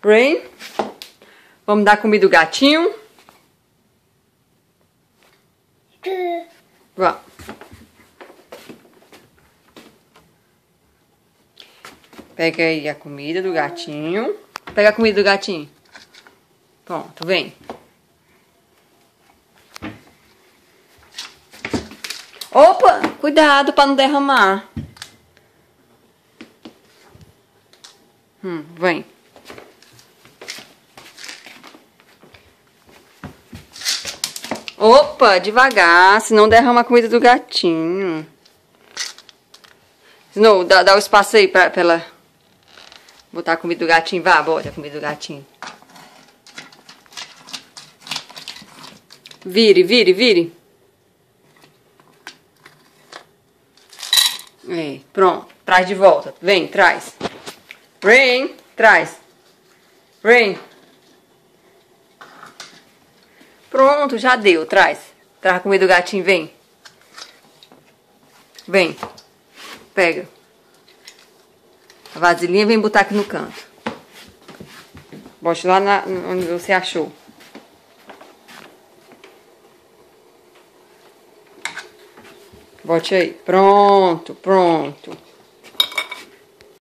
Rain. Vamos dar comida ao gatinho. Vamos. Pega aí a comida do gatinho. Pega a comida do gatinho. Pronto, vem. Opa, cuidado para não derramar. Vem. Opa, devagar, senão derrama a comida do gatinho. Snow, dá o espaço aí pra ela botar a comida do gatinho. Vá, bota a comida do gatinho. Vire, vire, vire. É, pronto. Traz de volta. Vem, traz. Rain, traz. Rain. Pronto, já deu. Traz. Traz a comida do gatinho, vem. Vem. Pega. A vasilhinha vem botar aqui no canto. Bote lá onde você achou. Bote aí. Pronto, pronto.